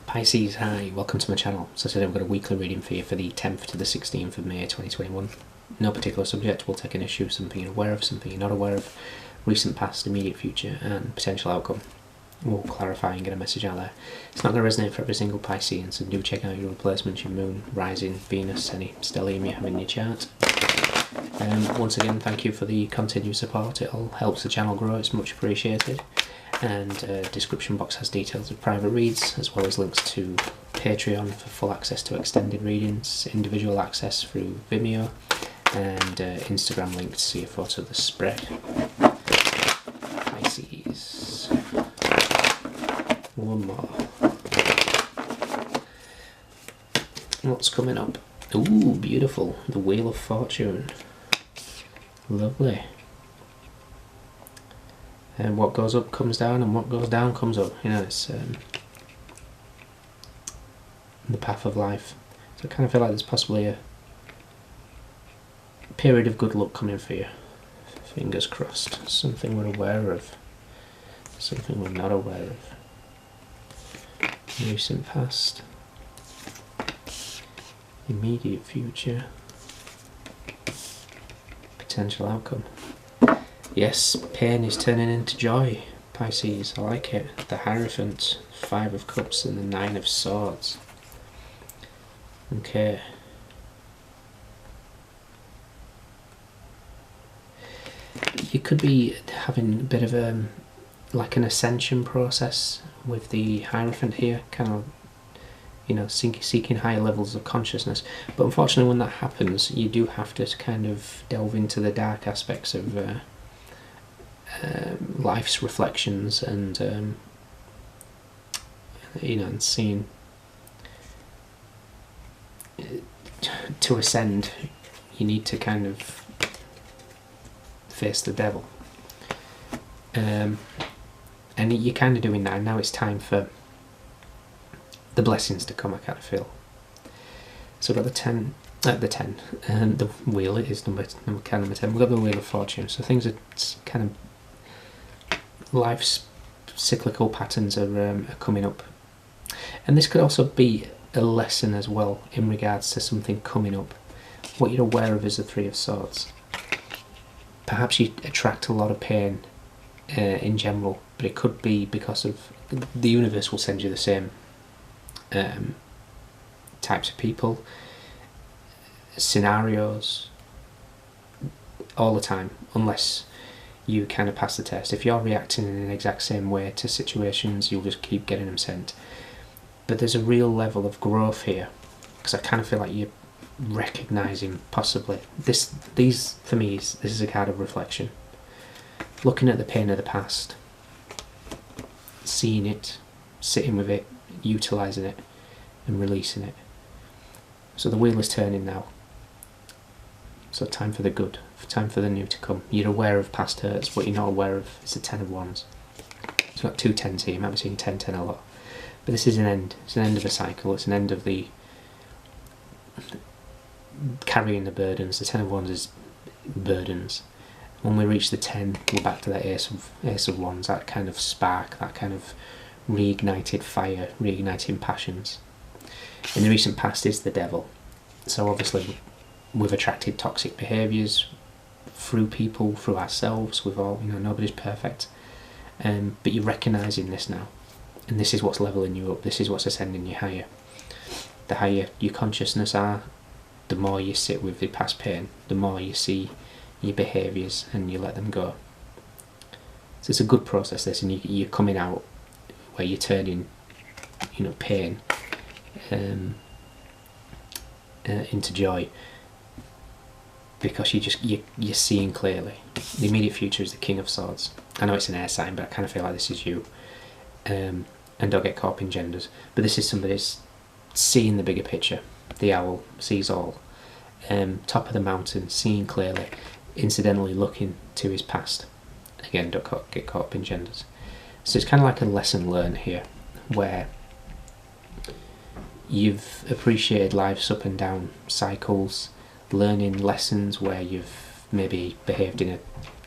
Pisces, hi, welcome to my channel. So today we've got a weekly reading for you for the 10th to the 16th of May 2021. No particular subject, we'll take an issue, something you're aware of, something you're not aware of, recent past, immediate future and potential outcome. We'll clarify and get a message out there. It's not going to resonate for every single Piscean, so do check out your replacements, your moon, rising, Venus, any stellium you have in your chart. Once again, thank you for the continued support. It all helps the channel grow, it's much appreciated. And description box has details of private reads as well as links to Patreon for full access to extended readings, individual access through Vimeo, and Instagram link to see a photo of the spread. Pisces. One more. What's coming up? Ooh, beautiful. The Wheel of Fortune. Lovely. And what goes up comes down, and what goes down comes up. You know, it's the path of life. So I kind of feel like there's possibly a period of good luck coming for you. Fingers crossed. Something we're aware of. Something we're not aware of. Recent past. Immediate future. Potential outcome. Yes, pain is turning into joy, Pisces, I like it. The Hierophant, 5 of Cups and the 9 of Swords. Okay. You could be having a bit of like an ascension process with the Hierophant here, kind of, you know, seeking higher levels of consciousness. But unfortunately when that happens, you do have to kind of delve into the dark aspects of life's reflections and you know, and seeing to ascend you need to kind of face the devil, and you're kind of doing that, and now it's time for the blessings to come, I kind of feel. So we've got the 10 and the wheel, it is number 10. We've got the Wheel of Fortune, so things are kind of, life's cyclical patterns are coming up, and this could also be a lesson as well in regards to something coming up. What you're aware of is the 3 of Swords. Perhaps you attract a lot of pain in general, but it could be because of the universe will send you the same types of people, scenarios, all the time, unless you kind of pass the test. If you're reacting in an exact same way to situations, you'll just keep getting them sent. But there's a real level of growth here, because I kind of feel like you're recognising possibly these for me this is a card of reflection, looking at the pain of the past, seeing it, sitting with it, utilising it and releasing it. So the wheel is turning now, so time for the good, time for the new to come. You're aware of past hurts. What you're not aware of is the 10 of Wands. It's got 2 10s here, you might be seeing 10-10 a lot. But this is an end. It's an end of a cycle. It's an end of the carrying the burdens. The 10 of Wands is burdens. When we reach the 10, we're back to that Ace of Wands, that kind of spark, that kind of reignited fire, reigniting passions. In the recent past is the devil. So obviously we've attracted toxic behaviours through people, through ourselves. We've all, you know, nobody's perfect. But you're recognising this now. And this is what's levelling you up. This is what's ascending you higher. The higher your consciousness are, the more you sit with the past pain, the more you see your behaviours and you let them go. So it's a good process, this, and you're coming out where you're turning, you know, pain into joy, because you're seeing clearly. The immediate future is the King of Swords. I know it's an air sign, but I kind of feel like this is you. And don't get caught up in genders, but this is somebody's seeing the bigger picture. The owl sees all. Top of the mountain, seeing clearly, incidentally looking to his past. Again, don't get caught up in genders. So it's kind of like a lesson learned here, where you've appreciated life's up and down cycles, learning lessons where you've maybe behaved in a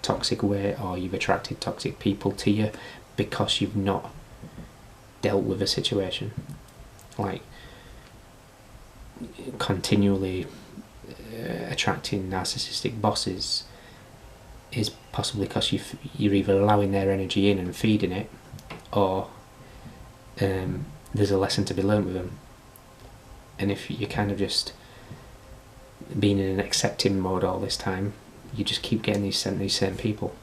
toxic way, or you've attracted toxic people to you because you've not dealt with a situation. like continually attracting narcissistic bosses is possibly because you're either allowing their energy in and feeding it, or there's a lesson to be learned with them. And if you're kind of just being in an accepting mode all this time, you just keep getting these same people.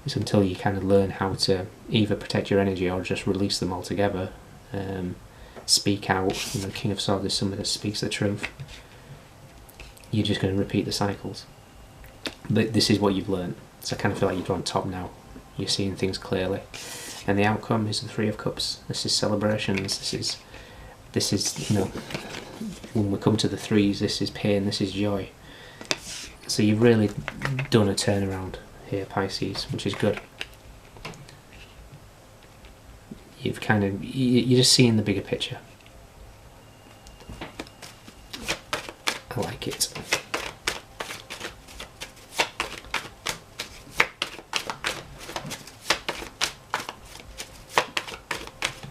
It's until you kind of learn how to either protect your energy or just release them altogether. Speak out. You know, King of Swords is somebody that speaks the truth. You're just going to repeat the cycles. But this is what you've learned. So I kind of feel like you're on top now. You're seeing things clearly. And the outcome is the Three of Cups. This is celebrations. This is, you know, when we come to the threes, this is pain, this is joy. So you've really done a turnaround here, Pisces, which is good. You've kind of, you're just seeing the bigger picture. I like it.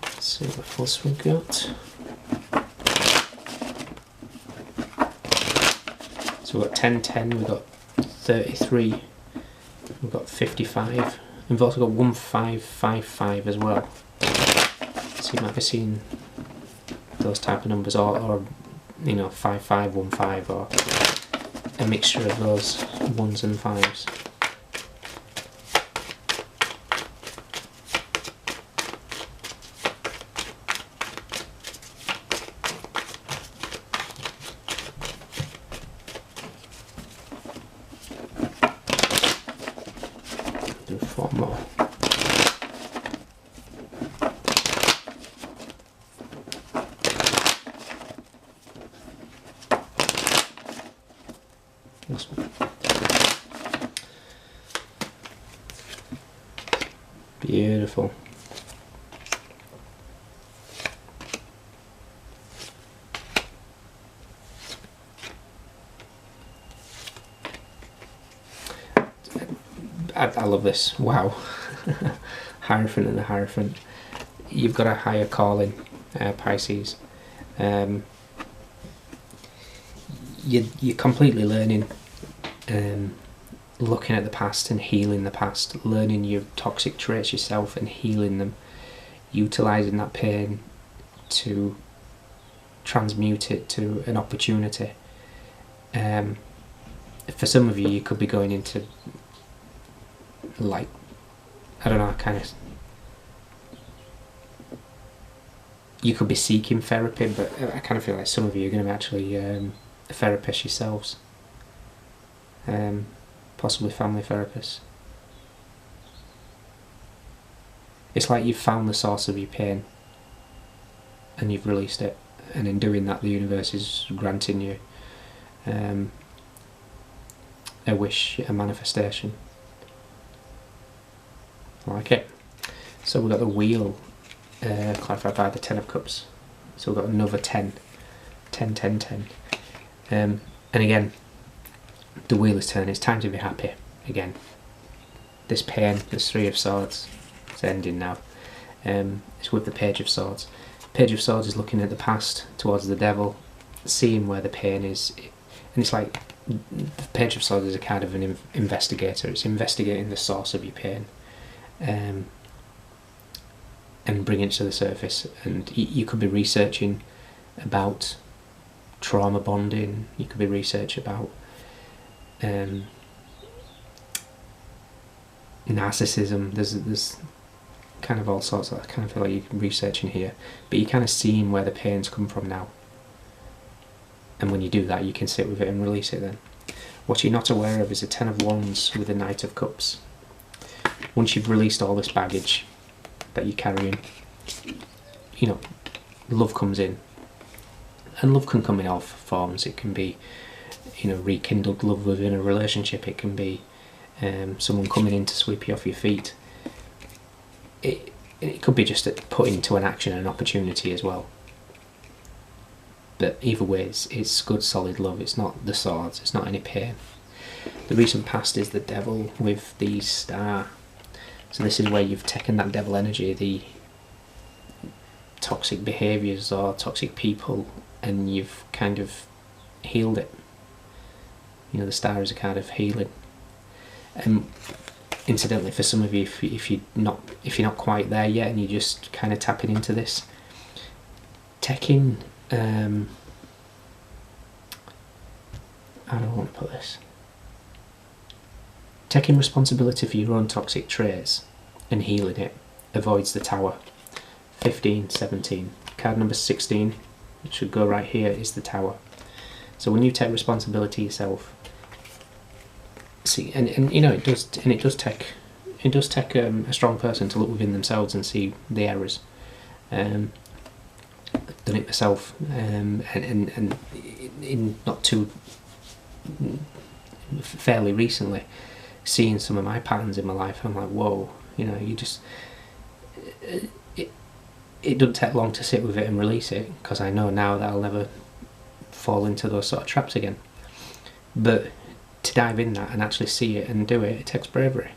Let's see what else we've got. So we've got 10, 10, we've got 33, we've got 55, and we've also got 1555 as well. So you might be seeing those type of numbers, or you know, 5515, or a mixture of those ones and fives. Do 4 more. This one. Beautiful. I love this. Wow. Hierophant and the Hierophant. You've got a higher calling, Pisces. You're completely learning, looking at the past and healing the past, learning your toxic traits yourself and healing them, utilising that pain to transmute it to an opportunity. For some of you, you could be going into, like, I don't know, kind of, you could be seeking therapy, but I kind of feel like some of you are going to be actually a therapist yourselves, possibly family therapists. It's like you've found the source of your pain and you've released it, and in doing that the universe is granting you a wish, a manifestation. I like it. So we've got the wheel clarified by the 10 of Cups. So we've got another 10. 10, 10, 10. And again, the wheel is turning. It's time to be happy again. This pain, this 3 of Swords, it's ending now. It's with the Page of Swords. Page of Swords is looking at the past towards the devil, seeing where the pain is. And it's like, the Page of Swords is a kind of an investigator. It's investigating the source of your pain. And bring it to the surface. And you could be researching about trauma bonding. You could be researching about narcissism. There's kind of all sorts of, I kind of feel like you're researching here, but you're kind of seeing where the pains come from now. And when you do that, you can sit with it and release it then. What you're not aware of is a 10 of Wands with a Knight of Cups. Once you've released all this baggage that you're carrying, you know, love comes in. And love can come in all forms. It can be, you know, rekindled love within a relationship. It can be someone coming in to sweep you off your feet. It could be just put into an action, an opportunity as well. But either way, it's good, solid love. It's not the swords. It's not any pain. The recent past is the devil with the star. So this is where you've taken that devil energy, toxic behaviours or toxic people, and you've kind of healed it. You know, the star is a card of healing. And incidentally, for some of you, if you're not quite there yet and you're just kind of tapping into this, taking I don't want to put this. Taking responsibility for your own toxic traits and healing it avoids the Tower. 15, 17. Card number 16, which should go right here, is the Tower. So when you take responsibility yourself, see, and you know, it does take a strong person to look within themselves and see the errors. I've done it myself, and in not too fairly recently, seeing some of my patterns in my life, I'm like, whoa, you know, you just it doesn't take long to sit with it and release it, because I know now that I'll never fall into those sort of traps again. But to dive in that and actually see it and do it, it takes bravery.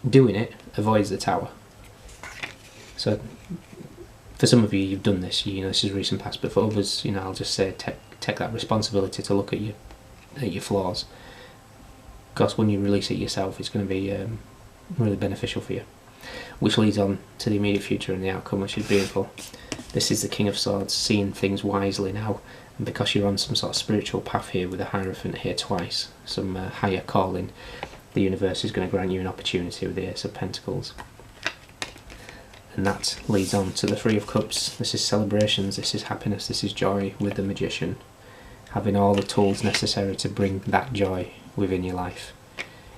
Doing it avoids the Tower. So for some of you, you've done this, you know, this is recent past, but for others, you know, I'll just say take that responsibility to look at your flaws, because when you release it yourself, it's going to be really beneficial for you. Which leads on to the immediate future and the outcome, which is beautiful. This is the King of Swords, seeing things wisely now, and because you're on some sort of spiritual path here with a Hierophant here twice, some higher calling, the universe is going to grant you an opportunity with the Ace of Pentacles. And that leads on to the Three of Cups. This is celebrations, this is happiness, this is joy with the Magician. Having all the tools necessary to bring that joy within your life.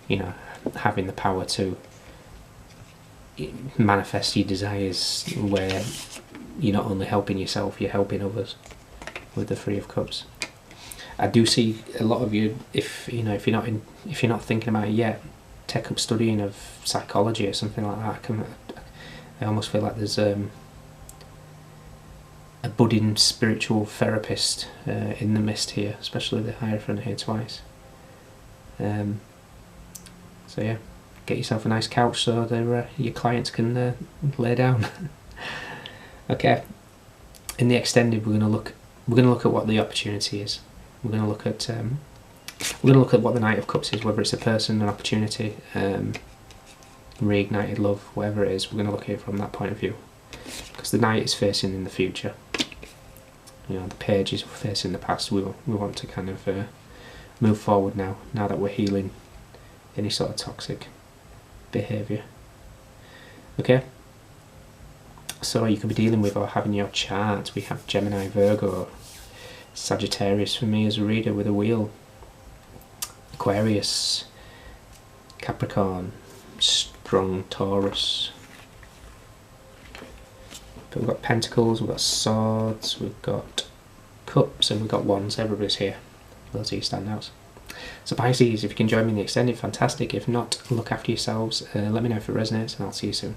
You know, having the power to manifest your desires where you're not only helping yourself, you're helping others with the Three of Cups. I do see a lot of you, if you're not thinking about it yet, take up studying of psychology or something like that. I almost feel like there's a budding spiritual therapist in the midst here, especially the Hierophant here twice. So yeah, get yourself a nice couch so your clients can lay down. Okay, in the extended, we're going to look at what the opportunity is. We're going to look at what the Knight of Cups is, whether it's a person, an opportunity, reignited love, whatever it is. We're going to look at it from that point of view, because the Knight is facing in the future. You know, the Page is facing the past. We want to kind of move forward now that we're healing any sort of toxic behaviour. Okay, so you could be dealing with or having your chart. We have Gemini, Virgo, Sagittarius for me as a reader with a wheel, Aquarius, Capricorn, strong Taurus. But we've got Pentacles, we've got Swords, we've got Cups, and we've got Wands. Everybody's here. Those are your standouts. So Pisces, if you can join me in the extended, fantastic. If not, look after yourselves. Let me know if it resonates, and I'll see you soon.